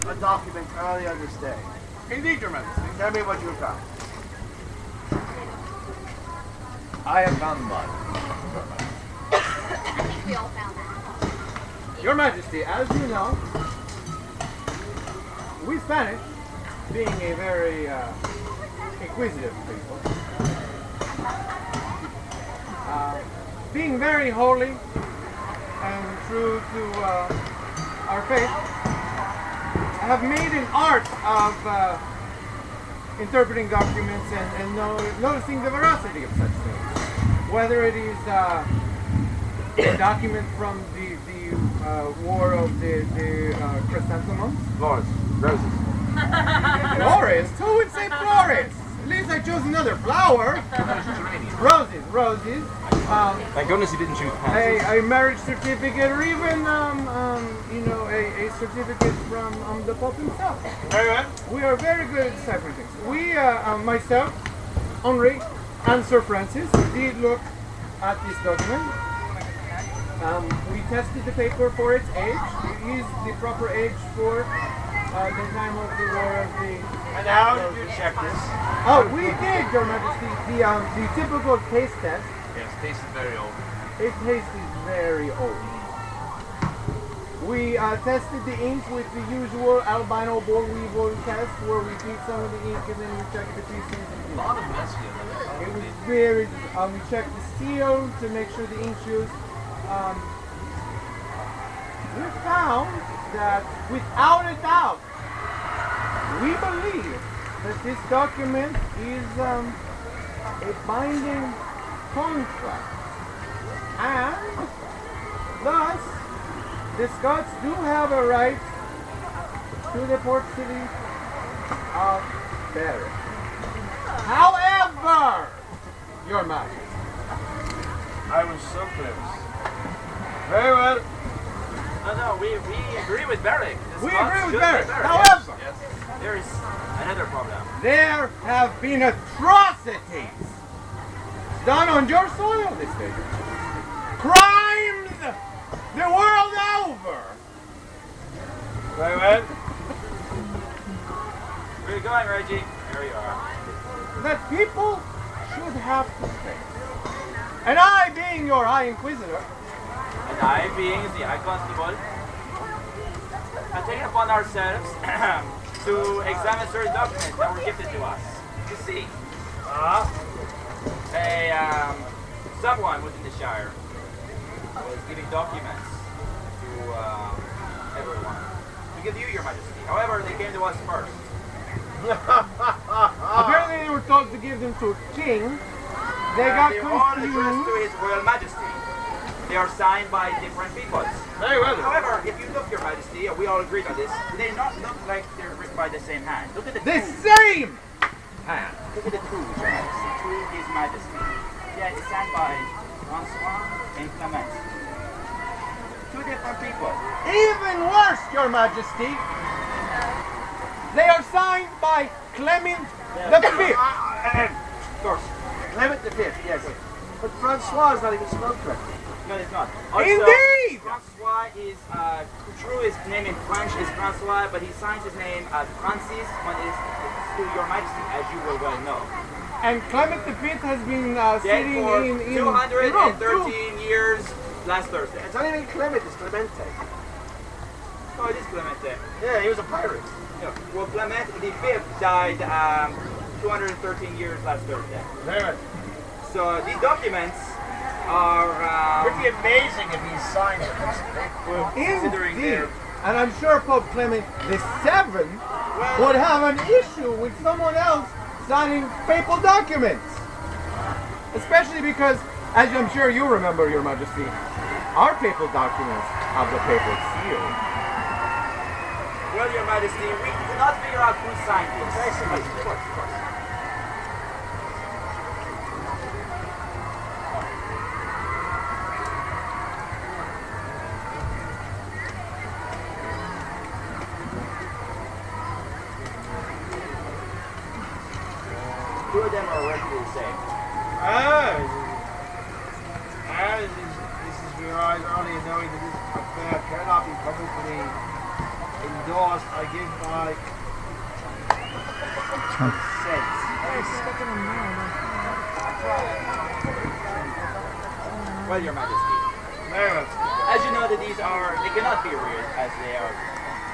a document earlier this day. Indeed, Your Majesty. Tell me what you found. I have found blood. We all found that. Your Majesty, as you know, we Spanish, being a very inquisitive people, being very holy and true to our faith, have made an art of interpreting documents and noticing the veracity of such things. Whether it is a document from the war of the chrysanthemums. Flores. Roses. Flores? Who would say Flores? At least I chose another flower. Roses. Thank goodness you didn't choose pansies. A marriage certificate, or even a certificate from the Pope himself. Very well. We are very good at deciphering things. We, myself, Henri, and Sir Francis did look at this document. We tested the paper for its age. It is the proper age for the time of the war of the... And how did you check this? Oh, we did, Your Majesty. The typical taste test. Yes, tastes very old. It tastes very old. We tested the ink with the usual albino boll weevil test, where we beat some of the ink and then we checked the pieces. A lot of mess here. It was very. We checked the seal to make sure the ink shoes. We found that, without a doubt, we believe that this document is a binding contract, and thus the Scots do have a right to the port city of Berwick. However, Your Majesty, I was so close. Very well. No, we agree with Berwick. we agree with Berwick. However, Yes. There is another problem. there have been atrocities done on your soil this day. Crimes the world over. Very well. Where are you going, Reggie? There you are. That people should have to pay. And I, being your High Inquisitor, And I, being the High Constable, have taken upon ourselves to examine certain documents that were gifted to us. You see, someone within the Shire was giving documents to everyone. To give you, Your Majesty. However, they came to us first. apparently they were told to give them to a king. They got They are all addressed confused. to His Royal Majesty. They are signed by different peoples. Very well. However, if you look, Your Majesty, and we all agreed on this, they do not look like they're written by the same hand. Look at the The two. same hand. Look at the two, Your Majesty. To His Majesty. Yeah, it's signed by Francois and Clement. Two different people. Even worse, Your Majesty. They are signed by Clement the Fifth. Of course. Clement the Fifth, yes. But Francois is not even spelled correctly. No, it's not. Also, Indeed! Francois is, true, his name in French is Francois, but he signs his name as Francis when it is to Your Majesty, as you will well know. And Clement the Fifth has been Dead sitting for in 213 years last Thursday. It's not even Clement, it's Clemente. Oh, it is Clemente. Yeah, he was a pirate. Yeah. Well, Clement the Fifth died 213 years last Thursday. Very well. So these documents are Pretty amazing if he signed it. considering Indeed. their And I'm sure Pope Clement the Seventh would have an issue with someone else signing papal documents. Especially because, as I'm sure you remember, Your Majesty, our papal documents have the papal seal. Well, Your Majesty, we could not figure out who signed this. Of course, of course. Two of them are roughly the same. This is where I only knowing that this affair cannot be publicly Endorsed, I give like cents. Well, Your Majesty. Very well. As you know that they cannot be reared as they are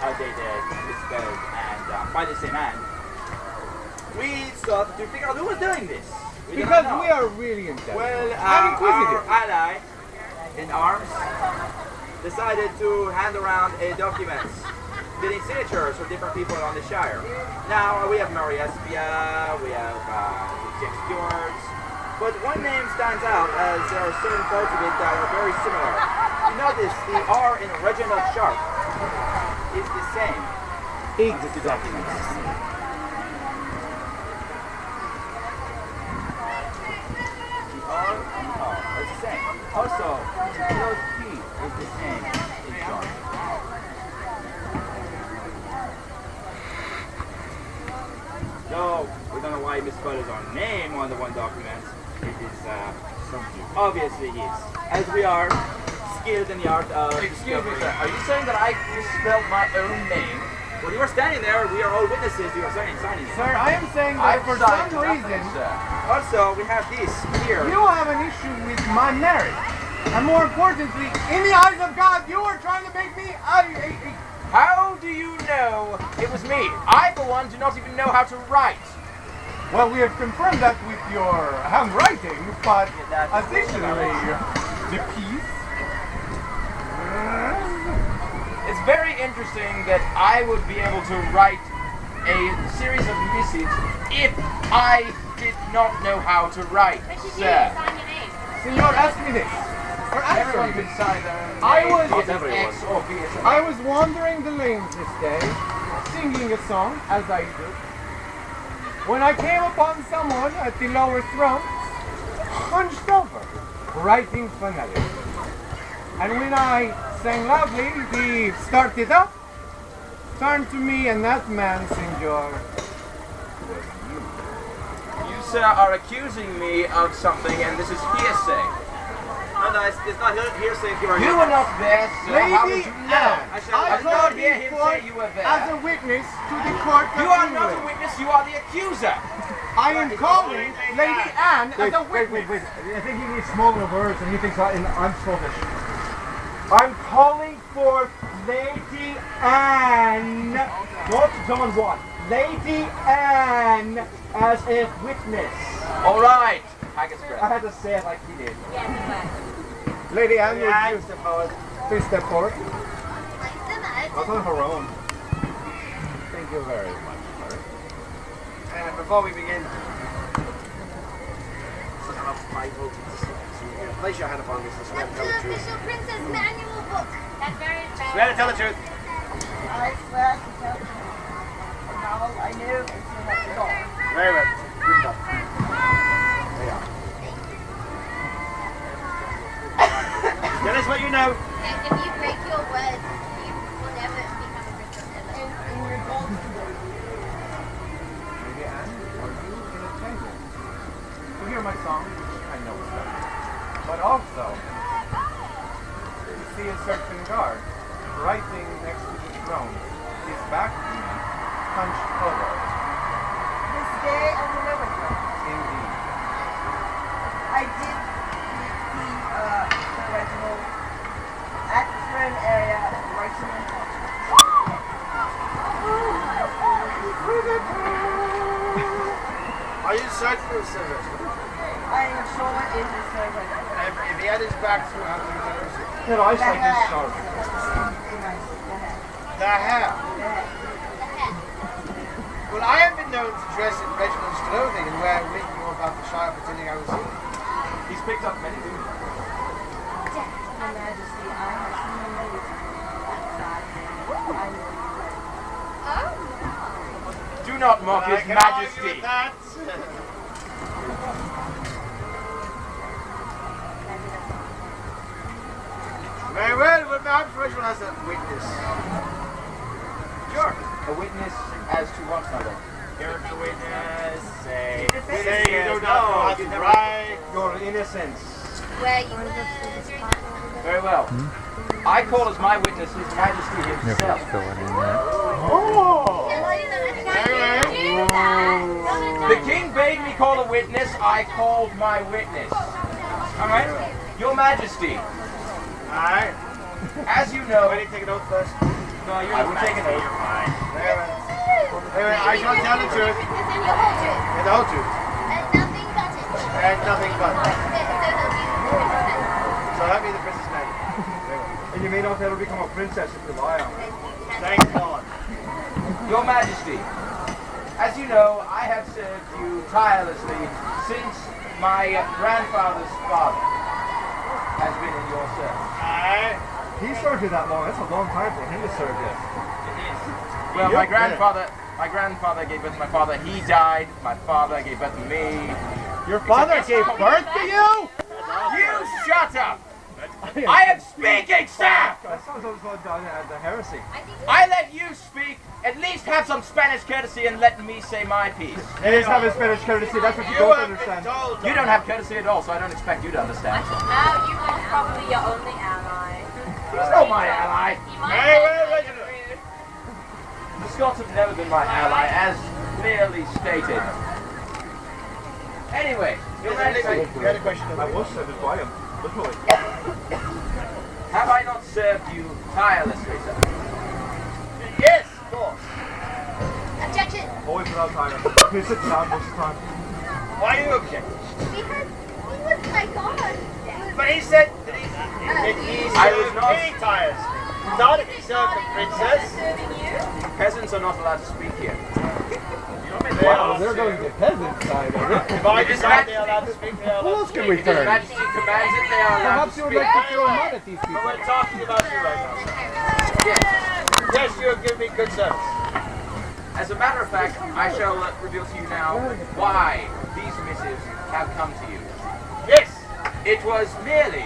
outdated, misspelled, and by the same hand. We sought to figure out who was doing this. We did Because not know. we are really intelligent. Well, and our inquisitive. ally in arms decided to hand around a document getting signatures from different people on the Shire. Now, we have Mary Espia, we have Jack Stewart, but one name stands out as there are certain parts of it that are very similar. You notice the R in Reginald Sharp is the same as the two documents. The R and the R are the same. Also, the closed P is the same in Sharp. No, we don't know why he misspelled his own name on the one document. It is obviously his. As we are skilled in the art of Excuse me, discovery. sir. Are you saying that I misspelled my own name? Well, you were standing there. We are all witnesses. You were signing it. Sir, I am saying that for signed some nothing, reason sir. Also, we have this here. you have an issue with my marriage. And more importantly, in the eyes of God, you are trying to make me How do you know it was me? I, for one, do not even know how to write. Well, we have confirmed that with your handwriting, but additionally, the piece. It's very interesting that I would be able to write a series of missives if I did not know how to write, But you sir. didn't sign your name. Senor, ask me this. Or Everyone actually, can sign their own I name, was- be it Not everyone. X or be it I was wandering the lanes this day, singing a song, as I do, when I came upon someone at the lower throne, hunched over, writing phonetically. And when I sang loudly, he started up, turned to me, and that man, senor, was you. You, sir, are accusing me of something, and this is hearsay. No, it's not hearsay if you are You were not there, sir. How would Lady you know? I shall- I did call not hear you him forth say you were there. as a witness to the court of You are not a England. witness, you are the accuser. I am calling Lady Anne as a witness. Wait. I think he needs smaller words and he thinks I'm Scottish. I'm calling for Lady Anne, not John Watt. Lady Anne as a witness. All right. Haggis I bread. had to say it like he did. Yes, it was. Lady Anne, Yeah, would you please step forward? That's on her own. Thank you very much. Before we begin, place your hand upon this and swear to That's tell the the truth. official princess manual book. That's very bad. Swear to tell the truth. I swear to tell you all I knew until I forgot. Very well. Good enough. There you are. Tell us what you know. And if you break your word, you will never become a princess ever. In regards to the Lady Anne, are you in attendance to hear my song? I know it's not. But also, you see a certain guard writing next to the throne. His back to me, hunched over. this day I remember her. Indeed. I did see Reginald at the throne area writing on Are you certain of service? I am sure it is the same Reginald. If he had his back to how do you tell us? Your eyesight is sharp. The hair. The head. Well, I have been known to dress in Reginald's clothing and wear a wig all about the Shire pretending I was here. He's picked up many things. Your Majesty, I have seen the ladies outside. I know Do not mock I his can argue majesty. with that. Very well, but perhaps Reginald has a witness. Sure. A witness as to what, mother? You're the witness. Say Say you do not know how to write. Your innocence. where you were. Very well. I call as my witness His Majesty himself. The king bade me call a witness. I called my witness. All right, Your Majesty. Alright. As you know, Ready to take an oath first? no, I will take an oath. Anyway, I shall tell the truth. And the whole truth. And nothing but it. So help me the Princess Mary. And you may not ever become a princess if you lie on it. Thank God. Your Majesty, as you know, I have served you tirelessly since my grandfather's father has been in your service. Alright. He served you that long. That's a long time for him to serve you. Well, my grandfather gave birth to my father. He died. My father gave birth to me. Your father gave birth to you? You shut up! I am speaking, sir! That sounds like the heresy. I let you speak. At least have some Spanish courtesy and let me say my piece. It is having Spanish courtesy. That's what you You don't have been understand. told. You don't have courtesy at all, so I don't expect you to understand. Now you are probably your only ally. He's not my ally. Hey, wait, Reginald. The Scots have never been my ally, as clearly stated. Anyway, Your Majesty, You had a question. I was served by him. Literally. have I not served you tirelessly, sir? Yes, of course. Objection! Always without time. He sits down most of the time. Why do you object? Because he was my god. But he said that he I was served not- me tires. Not if he served the princess. Serving you? Peasants are not allowed to speak here. Wow, They're going to peasant side of it. If I decide they are allowed to speak, they are Who allowed else to can speak. we If His turn? Majesty commands it, they are allowed Perhaps to you would speak. like to throw mud at these But people. we're talking about you right now, sir. Yes. Yes, you have given me good service. As a matter of fact, I shall reveal to you now why these missives have come to you. Yes. It was merely...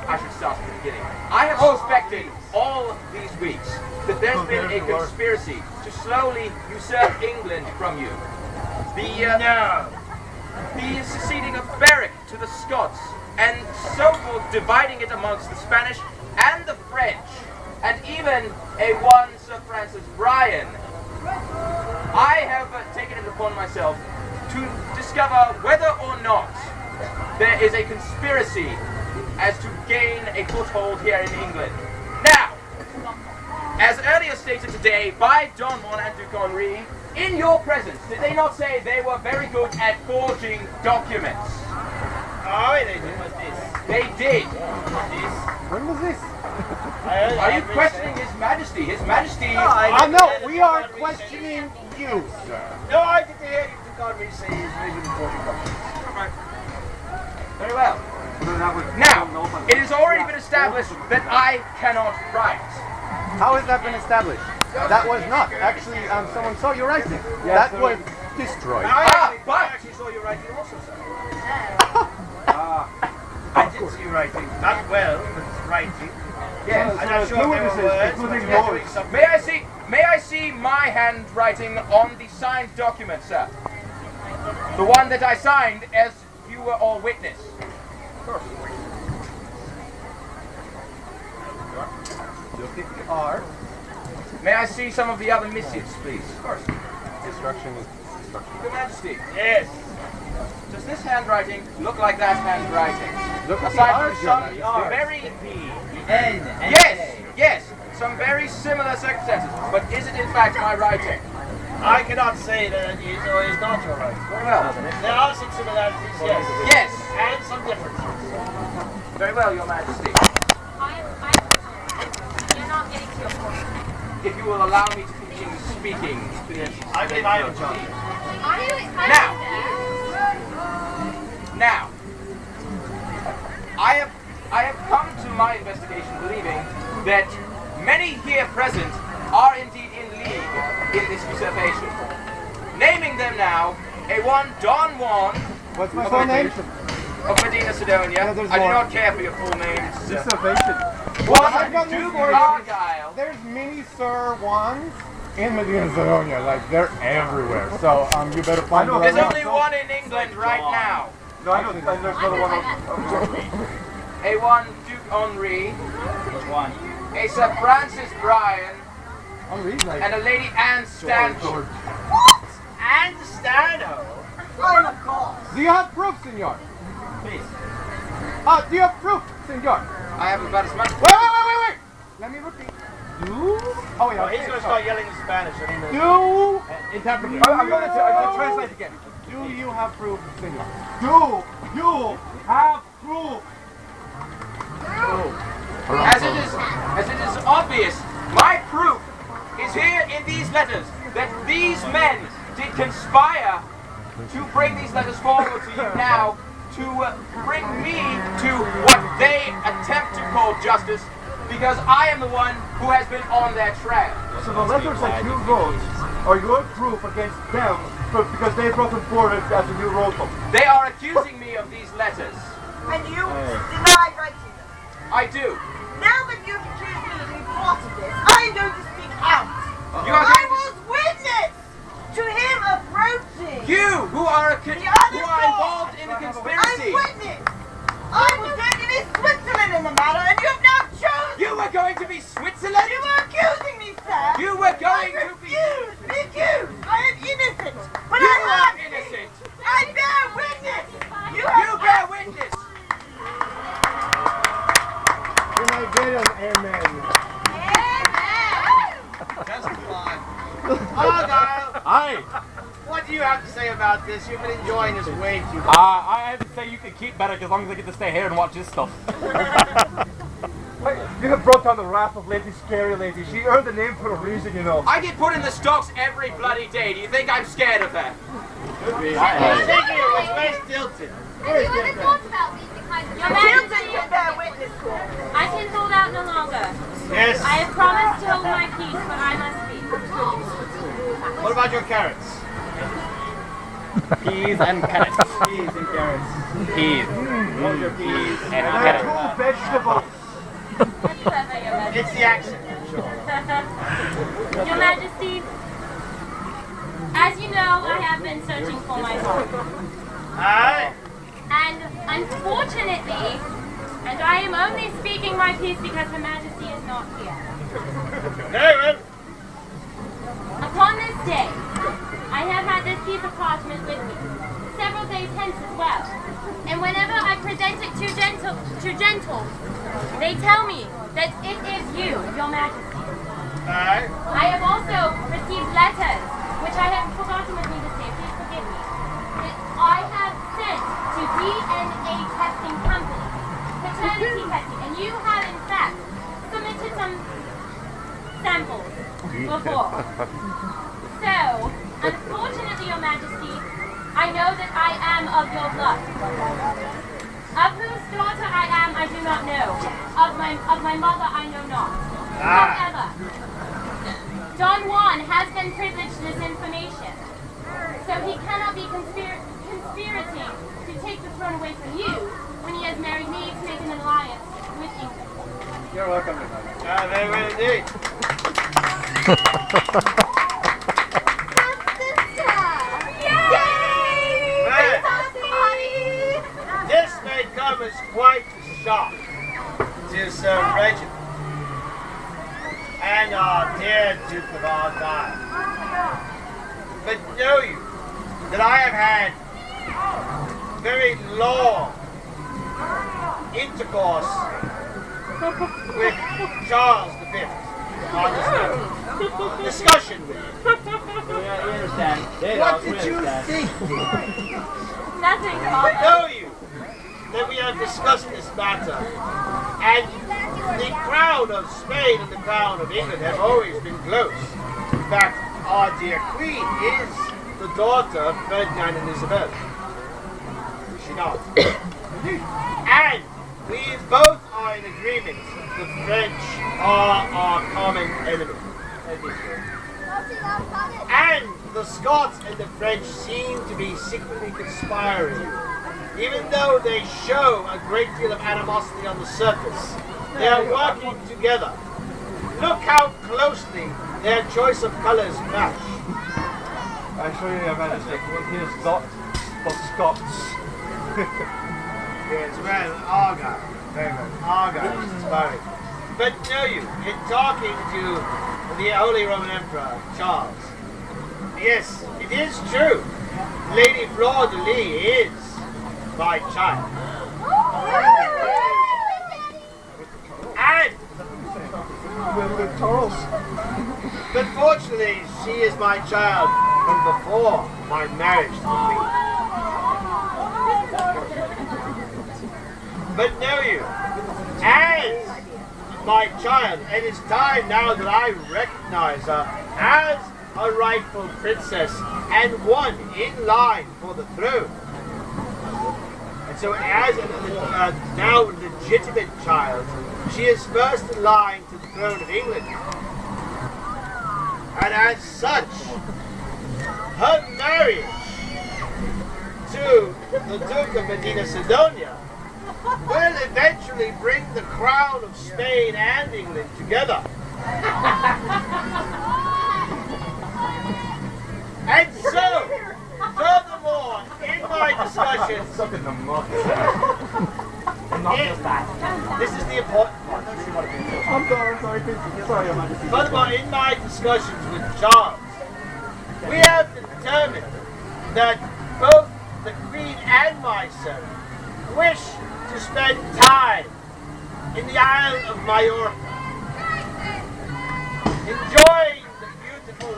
I should start from the beginning. I have suspected all these weeks that there's been a conspiracy to slowly usurp England from you. The seceding of Berwick to the Scots, and so forth, dividing it amongst the Spanish and the French, and even a one Sir Francis Bryan. I have taken it upon myself to discover whether or not there is a conspiracy as to gain a foothold here in England. Now, as earlier stated today by Don Juan and Duke Henri, in your presence, did they not say they were very good at forging documents? Oh, they did. What's this? They did. When was this? Are you questioning His Majesty? His Majesty... No, we are questioning you, sir. No, I didn't hear you. God, me say he's really important. Very well. Now, it has already been established that I cannot write. How has that been established? That was not. Actually, someone saw you writing. That was destroyed. I but- actually saw you writing also, sir. I did see you writing. Not well, but writing. Yes. I'm not sure if they were words, but you were doing something. May I see my handwriting on the signed document, sir? The one that I signed as you were all witness. May I see some of the other missives, please? Of course. Destruction is destruction. Your Majesty, Yes. does this handwriting look like that handwriting? Look at the Aside R's, from Your some Majesty. very... N. Yes, some very similar circumstances. But is it in fact my writing? I cannot say that it is or is not your writing. Very well. There are some similarities, yes. Yes. And some differences. Very well, Your Majesty. You're not getting to your point. If you will allow me to continue speaking to this. I believe I am John. Now, I have come to my investigation believing that many here present are indeed in league in this usurpation. Naming them now, a one Don Juan What's my full name? of Medina Sidonia. there's I do more. not care for your full names. Usurpation. One got Duke this for Argyle. There's mini Sir Juans in Medina Sidonia. Like, they're everywhere. So, you better find the right There's one. only one in England right now. No, I don't. There's another one. A one Duke Henri, Which one? a Sir Francis Bryan, Henri's like. and a Lady Anne Stanhope. And Stanhope. Oh, of course. Do you have proof, senor? Please. Do you have proof, senor? I have about as much. Wait. Let me repeat. Do? Oh, yeah. Oh, he's going to start yelling in Spanish. I mean, Do? Interpreter. I'm going to translate again. Do you have proof, senor? Do you have proof? As it is obvious, my proof is here in these letters that these men did conspire to bring these letters forward to you now to bring me to what they attempt to call justice, because I am the one who has been on their trail. So the letters that you wrote are your proof against them because they brought them forward as a new roll call. They are accusing me of these letters. and you deny writing them. I do. Now that you've accused me of being part of this, I'm going to speak out. You are I going to... was witness to him approaching. You, who are involved in the I'm conspiracy. witness. I was going to be Switzerland in the matter, and you have now chosen. You were going to be Switzerland? You were accusing me, sir. You were going I to be... refuse to be accused. I am innocent. But You I are am innocent. I bear witness. You bear witness. Can I get an amen? Justify. Argyle, Aye. what do you have to say about this? You've been enjoying this way too much. I have to say you can keep better as long as I get to stay here and watch this stuff. You have brought down the wrath of Lady Scary Lady. She earned the name for a reason, you know. I get put in the stocks every bloody day. Do you think I'm scared of her? I was thinking it was very stilted. Have you ever thought about these kinds of Your Tilted Majesty, can bear witness to it. I can hold out no longer. Yes. I have promised to hold my peace, but I must speak. What about your carrots? Peas and carrots. Peas and carrots. Peas. What's your peas? And They're carrots. two vegetables. That's clever, Your Majesty. It's the accent. Your Majesty, as you know, I have been searching for my home. Aye. And unfortunately, and I am only speaking my piece because Her Majesty is not here. Very well. Upon this day, I have had this piece of parchment with me, several days hence as well. And whenever I present it to gentles, they tell me that it is you, Your Majesty. Aye. I have also received letters, which I have forgotten with me to say, please forgive me, that I have sent to DNA testing company, paternity testing, and you have in fact submitted some samples before. So, unfortunately, Your Majesty, I know that I am of your blood. Of whose daughter I am, I do not know. Of my mother, I know not. However, Don Juan has been privileged this information, so he cannot be conspirating to take the throne away from you when he has married me to make an alliance with England. You're welcome. Very well indeed. This may come as quite a shock to Sir Reginald and our dear Duke of Argyll. But know you that I have had very long intercourse with Charles V on this matter. Discussion with him. We understand. What did you think? Nothing, But Father. know you that we have discussed this matter, and the crown of Spain and the crown of England have always been close. In fact, our dear Queen is the daughter of Ferdinand and Isabella. Is she not? And we both are in agreement the French are our common enemy. And the Scots and the French seem to be secretly conspiring. Even though they show a great deal of animosity on the surface, they are working together. Look how closely their choice of colors match. I show you, Your Majesty. He is not the Scots. Yes, well, Argyle. Very well. Argyle is inspiring. But know you, in talking to the Holy Roman Emperor, Charles, yes, it is true. Lady Fleur de Lis is my child. And, but fortunately, she is my child from before my marriage to the Queen. But know you, as my child, it is time now that I recognize her as a rightful princess and one in line for the throne. And so as a now legitimate child, she is first in line to the throne of England. And as such, her marriage to the Duke of Medina Sidonia will eventually bring the crown of Spain and England together. And so, furthermore, in my discussions, this is the important part. Furthermore, in my discussions with Charles, we have determined that both the Queen and myself wish to spend time in the Isle of Majorca, enjoying the beautiful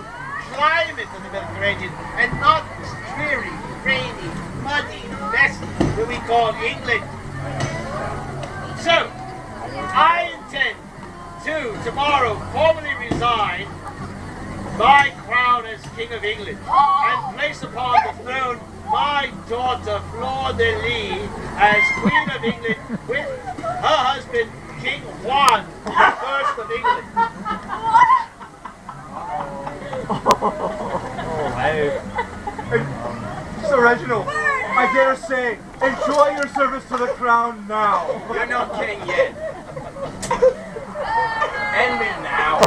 climate of the Mediterranean and not this dreary, rainy, muddy mess that we call England. So, I intend to tomorrow formally resign my crown as King of England and place upon the throne my daughter Fleur de Lis as Queen of England with her husband King Juan I of England. Sir Reginald, I dare say, enjoy your service to the crown now. You're not king yet. End me now.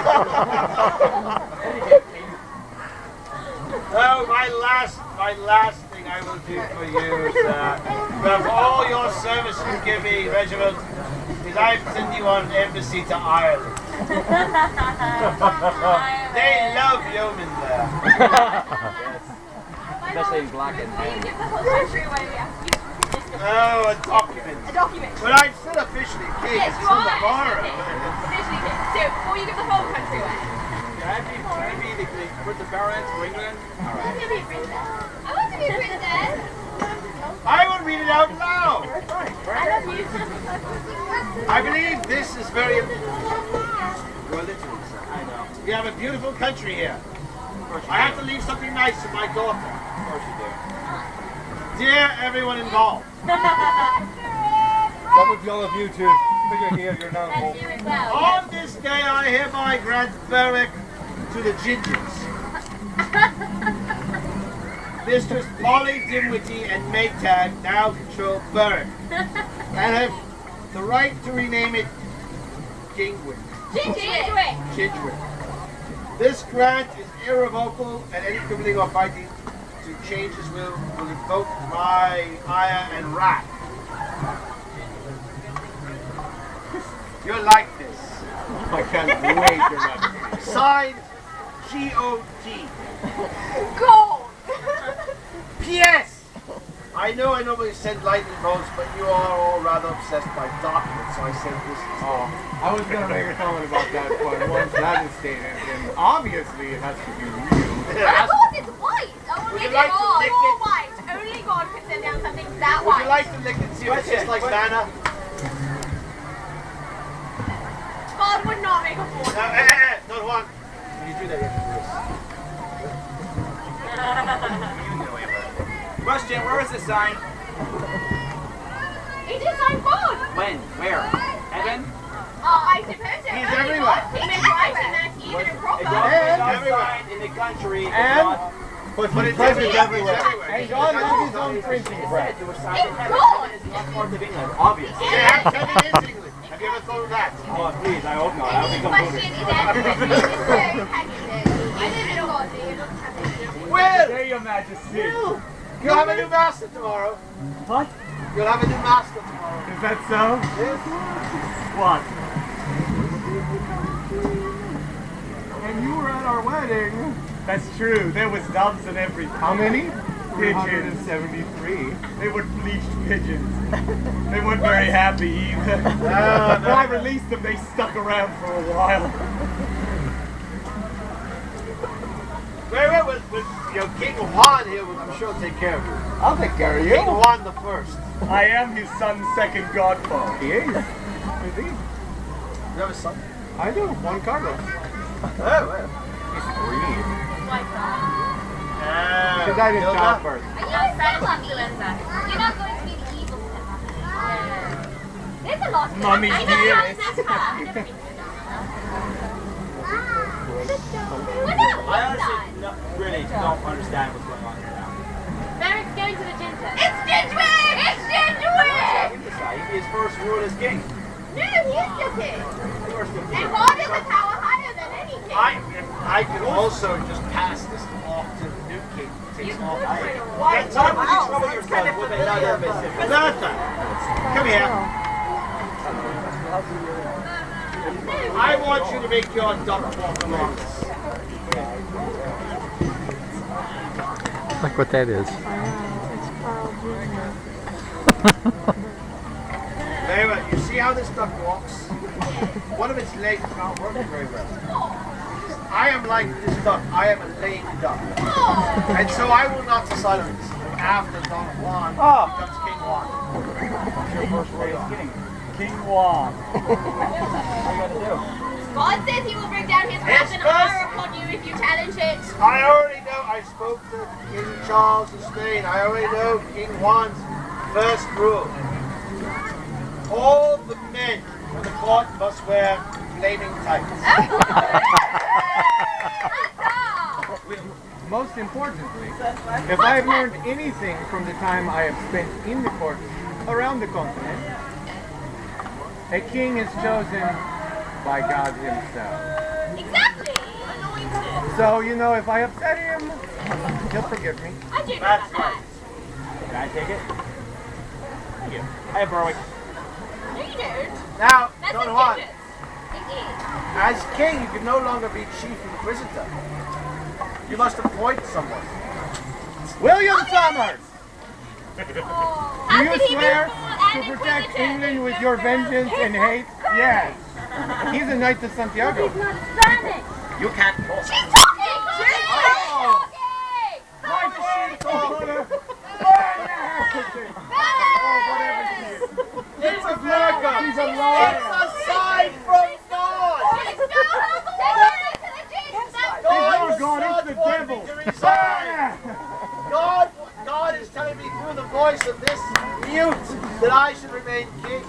Oh, my last thing I will do for you, sir, for all your service you give me, Reginald, is I send you on an embassy to Ireland. They love yeomen there. Yes. Especially in black and tan. Oh, a document. A document. But I'm still officially king. Yes, It's you still are. the borough. Officially king. So, before you give the whole country away. Can I be the Prince of Barons for England? I want to be a princess. I want to be a princess. I will read it out loud. I love you. I believe this is very important. Well, literally, sir. I know. We have a beautiful country here. I have to leave something nice for my daughter. Of course you do. Dear everyone involved, That would be all of you two. Figure here, you're now And home. you as well. on this day I hereby grant Berwick to the Gingers. Mistress Polly Dimwitty and Maytag now control Berwick and have the right to rename it Kingwick. Chidgewick. This grant is irrevocable, and any quibbling or fighting to change his will invoke my ire and wrath. You're like this. I can't wait for that. Signed, G.O.T. Gold. P.S. I know I normally send lightning bolts, but you are all rather obsessed by documents, so I sent this. Oh, I was going to make a comment about that, but once that is stated, then obviously it has to be real. Of course it's white. Would you It's like to all lick it? white. Only God could send down something that Would white. you like to lick it, see if it tastes like manna? God would not make a fool. Not one. When you do that, you have to do this. Question, where is the sign? It is like God. When? Where? Heaven? I suppose so. He's Only everywhere. God can make right and that's even and A proper. God is not everywhere. signed in the country. And- But But he's it's present everywhere. everywhere. And God has his own printing press. It was signed in heaven. God. Heaven is not part of England, obviously. They have 10 in England. Have you ever thought of that? Oh, please, I hope not. I'll Any become question voter. is answered. So, can you do? I live in a God, so you're not having Will! There, Your Majesty. You have a new master tomorrow. What? You'll have a new master tomorrow. Is that so? Yes. What? And you were at our wedding. That's true. There was doves and every. How many? Pigeons. 373. They were bleached pigeons. They weren't very happy either. When I released them, they stuck around for a while. Wait, with King Juan here, I'm sure will take care of you. I'll take care of you. King Juan the First. I am his son's second godfather. He is. Indeed. You have a son? I do. Juan Carlos. Well. He's green. Yeah. She died in childbirth. Are you so lucky? You're not going to be the evil stepmother. There's a lot of Mommy's I know dear. how that's I honestly really don't understand what's going on here now. Barrett's going to the gin test. It's Gingerbread! It's Gingerbread! Him decide. His first rule as king. No, he's the king. First of And God is a power higher than any king. I can also just pass this off to the new king. Takes off. Why would you trouble yourself with another visit? Martha, come here. I want you to make your duck walk along this. Look what that is. Very well. You see how this duck walks? One of its legs is not working very well. I am like this duck. I am a lame duck. And so I will not decide on this after Don Juan becomes King Juan. What's your first rule as king? King Juan. What are you going to do? God says he will bring down his wrath and ire upon you if you challenge it. I already know. I spoke to King Charles of Spain. I already know King Juan's first rule. All the men in the court must wear flaming tights. Most importantly, if I have learned anything from the time I have spent in the courts around the continent, a king is chosen by God himself. Exactly. So, you know, if I upset him, he'll forgive me. I do know That's about right. Can I take it? Thank you. I have Berwick. that. No, you don't. Now, That's Don a Juan, digit. It is. as king, you can no longer be chief inquisitor. You must appoint someone. William Summers! Oh. Do How you could he be swear full and to protect inquisitive? England with your vengeance and hate? Yes. He's a knight of Santiago. He's not Spanish. You can't call She's talking! She's Oh. talking! My sheep daughter! It's a miracle. It's a sign from God. She's still taking to the Jesus. It's not God, it's the devil. God is telling me through the voice of this mute that I should remain king.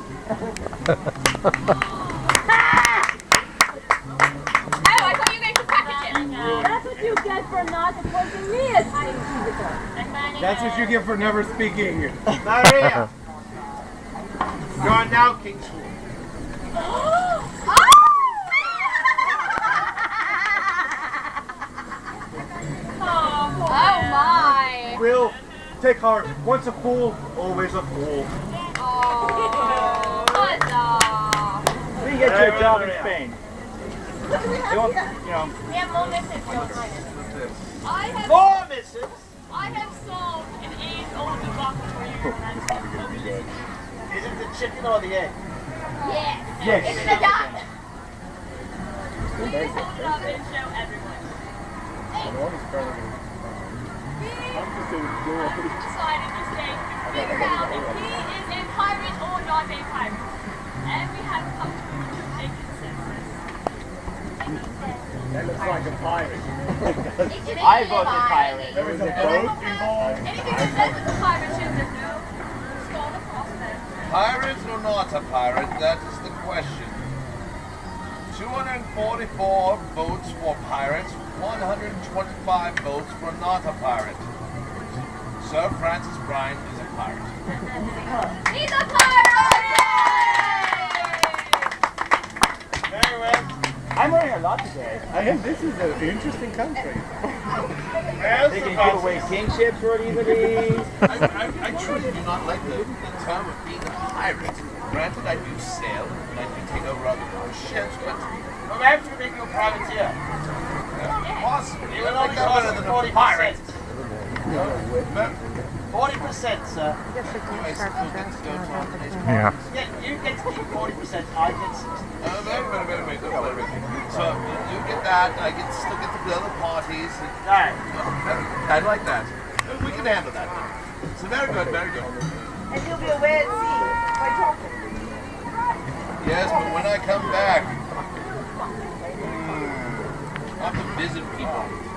Oh, I thought you were going to package it. That's what you get for not appointing me as High Inquisitor. That's what you get for never speaking. Maria, you are now king's fool. Oh my! Will, take heart. Once a fool, always a fool. Oh, huzzah! We get you a job in Spain. You want, you know, We have more message, Your Highness. More misses. I have solved an age-old debacle for you, Your Highness. Is it the chicken or the egg? Yes! Yes. It's the duck! Please hold it up and show everyone. Decided to stay to figure out if he is a pirate or not a pirate. And we have come to a consensus. That looks like a pirate. I voted pirate. There was a boat involved. Anything that says it's a pirate ship, there's no skull across there. Pirate or not a pirate, that is the question. 244 votes for pirates, 125 votes for not a pirate. Sir Francis Bryan is a pirate. He's a pirate! Very well. I'm learning a lot today. I am. This is an interesting country. Well, They Sir can give away Francis, kingships for it easily. I truly do not like the term of being a pirate. Granted, I do sail and I do take over other ships, but perhaps we make you a privateer. possibly. It will I only like that cost better you than a pirate. 40%, sir. I still get to go to all today's Yeah. Yeah, you get to keep 40%, I get 60%. Wait. So you get that, I still get to the other parties. Right. I like that. We can handle that. So very good, very good. And you'll be away at sea by talking. Yes, but when I come back, I have to visit people.